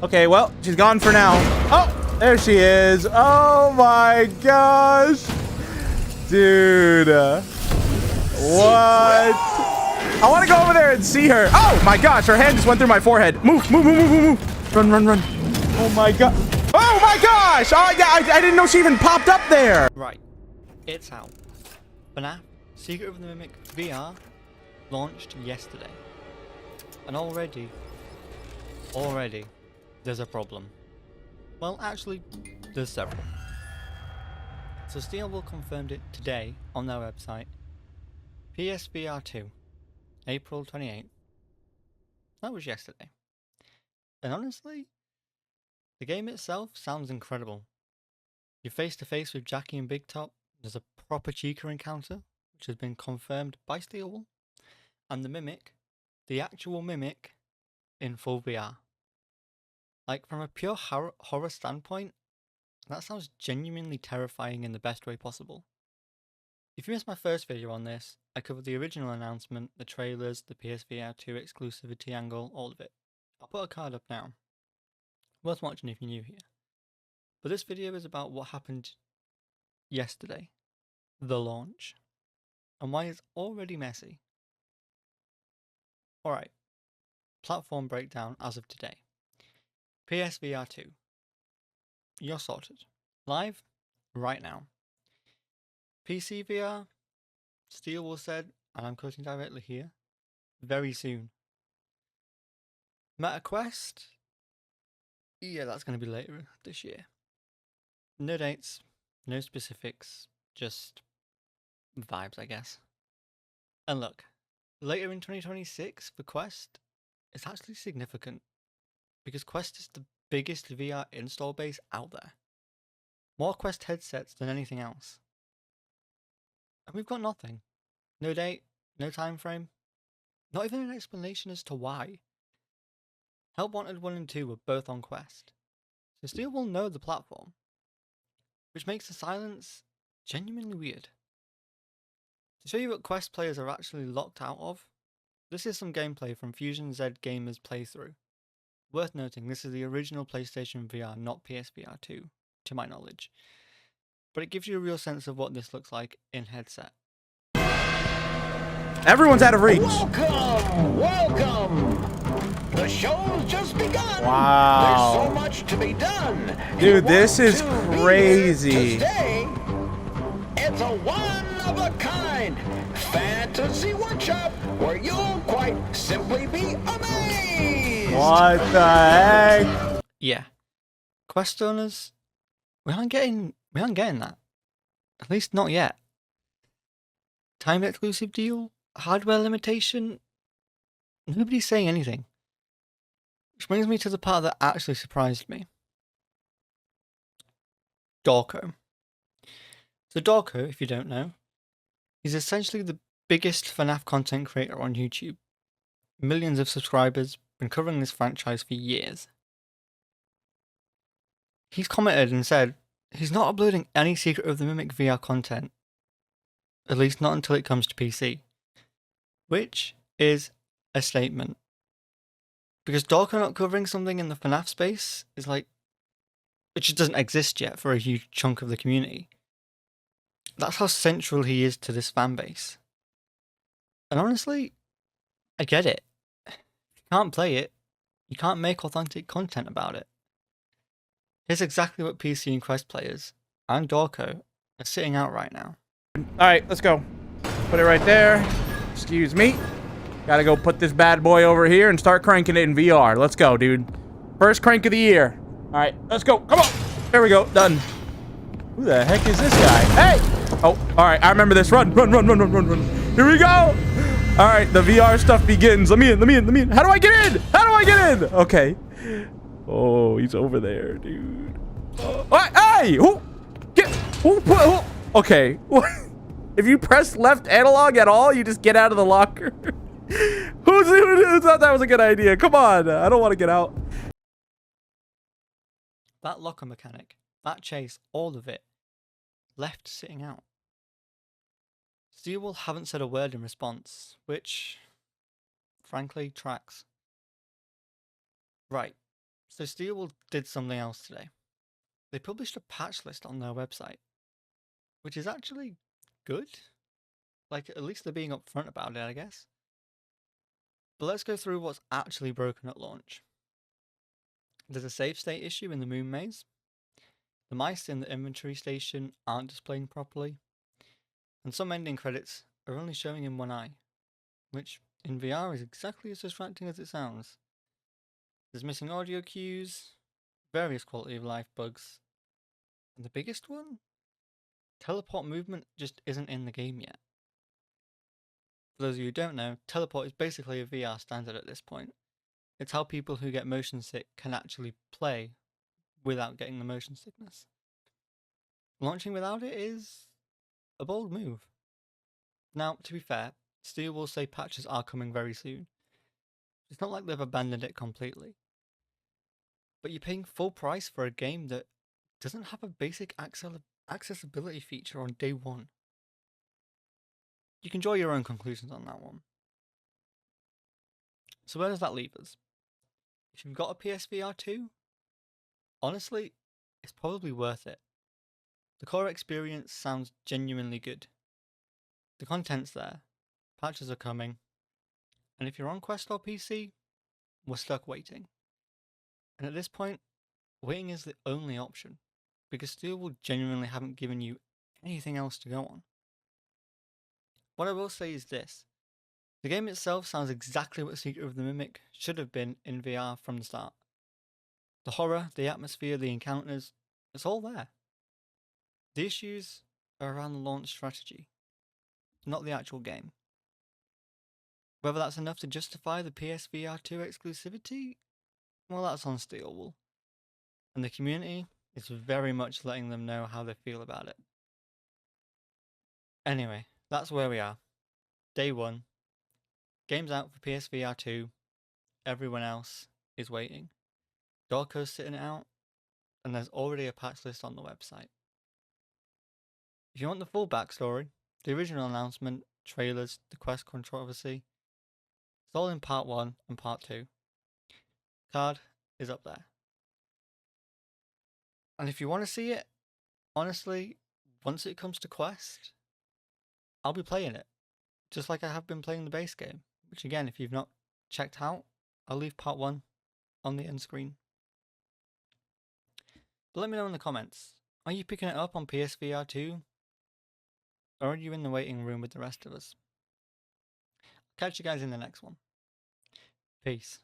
Okay, well, she's gone for now. Oh, there she is. Oh my gosh. Dude. What? I want to go over there and see her. Oh my gosh, her hand just went through my forehead. Move, move, move, move, move, move. Run, run, run. Oh my god. Oh my gosh. Oh yeah, I didn't know she even popped up there. Right. It's out. FNAF Secret of the Mimic VR launched yesterday. And already, there's a problem. Well, actually, there's several. So Steelbook confirmed it today on their website. PSVR 2, April 28th. That was yesterday. And honestly, the game itself sounds incredible. You're face to face with Jackie and Big Top. There's a proper Chica encounter, which has been confirmed by Steelbook. And the Mimic, the actual Mimic, in full VR. Like, from a pure horror standpoint, that sounds genuinely terrifying in the best way possible. If you missed my first video on this, I covered the original announcement, the trailers, the PSVR 2 exclusivity angle, all of it. I'll put a card up now. Worth watching if you're new here. But this video is about what happened yesterday, the launch, and why it's already messy. Alright, platform breakdown as of today. PSVR 2. You're sorted. Live, right now. PC VR, Steelbook said, and I'm quoting directly here, very soon. Meta Quest, yeah, that's going to be later this year. No dates, no specifics, just vibes, I guess. And look, later in 2026 for Quest, it's actually significant, because Quest is the biggest VR install base out there. More Quest headsets than anything else. And we've got nothing. No date, no time frame, not even an explanation as to why. Help Wanted 1 and 2 were both on Quest, so Steel will know the platform, which makes the silence genuinely weird. To show you what Quest players are actually locked out of, this is some gameplay from Fusion Z Gamer's playthrough. Worth noting, this is the original PlayStation VR, not PSVR 2, to my knowledge. But it gives you a real sense of what this looks like in headset. Everyone's out of reach. Welcome! Welcome! The show's just begun! Wow. There's so much to be done! Dude, this is crazy. Today, it's a one-of-a-kind fantasy workshop where you'll quite simply be amazed! What the heck? Yeah. Quest owners, we aren't getting that. At least not yet. Time exclusive deal? Hardware limitation? Nobody's saying anything. Which brings me to the part that actually surprised me. Dawko. So Dawko, if you don't know, is essentially the biggest FNAF content creator on YouTube. Millions of subscribers, been covering this franchise for years. He's commented and said he's not uploading any Secret of the Mimic VR content. At least not until it comes to PC. Which is a statement. Because Dawko not covering something in the FNAF space is like, it just doesn't exist yet for a huge chunk of the community. That's how central he is to this fan base. And honestly, I get it. If you can't play it, you can't make authentic content about it. Here's exactly what PC and Quest players, and Dawko, are sitting out right now. Alright, let's go. Put it right there. Excuse me. Gotta go put this bad boy over here and start cranking it in VR. Let's go, dude. First crank of the year. Alright, let's go. Come on. There we go. Done. Who the heck is this guy? Hey! Oh, alright. I remember this. Run, run, run, run, run, run, run. Here we go. Alright, the VR stuff begins. Let me in, let me in, let me in. How do I get in? How do I get in? Okay. Oh, he's over there, dude. Hey! Who? Get... Who? Okay. If you press left analog at all, you just get out of the locker. Who thought that was a good idea? Come on. I don't want to get out. That locker mechanic, that chase, all of it, left sitting out. Steelbook haven't said a word in response, which, frankly, tracks. Right. So Steelwool did something else today. They published a patch list on their website, which is actually good. Like, at least they're being upfront about it, I guess. But let's go through what's actually broken at launch. There's a save state issue in the moon maze. The mice in the inventory station aren't displaying properly. And some ending credits are only showing in one eye, which in VR is exactly as distracting as it sounds. There's missing audio cues, various quality of life bugs, and the biggest one? Teleport movement just isn't in the game yet. For those of you who don't know, teleport is basically a VR standard at this point. It's how people who get motion sick can actually play without getting the motion sickness. Launching without it is a bold move. Now, to be fair, Steel will say patches are coming very soon. It's not like they've abandoned it completely. But you're paying full price for a game that doesn't have a basic accessibility feature on day one. You can draw your own conclusions on that one. So where does that leave us? If you've got a PSVR 2, honestly, it's probably worth it. The core experience sounds genuinely good. The content's there, patches are coming, and if you're on Quest or PC, we're stuck waiting. And at this point, waiting is the only option, because Steelwool genuinely haven't given you anything else to go on. What I will say is this: the game itself sounds exactly what Secret of the Mimic should have been in VR from the start. The horror, the atmosphere, the encounters, it's all there. The issues are around the launch strategy, not the actual game. Whether that's enough to justify the PSVR 2 exclusivity, well, that's on Steelwool. And the community is very much letting them know how they feel about it. Anyway, that's where we are. Day 1. Game's out for PSVR 2. Everyone else is waiting. Dawko's sitting it out, and there's already a patch list on the website. If you want the full backstory, the original announcement, trailers, the Quest controversy, it's all in part 1 and part 2. Card is up there. And if you want to see it, honestly, once it comes to Quest, I'll be playing it, just like I have been playing the base game, which again, if you've not checked out, I'll leave part 1 on the end screen. But let me know in the comments, are you picking it up on PSVR 2? Or are you in the waiting room with the rest of us? Catch you guys in the next one. Peace.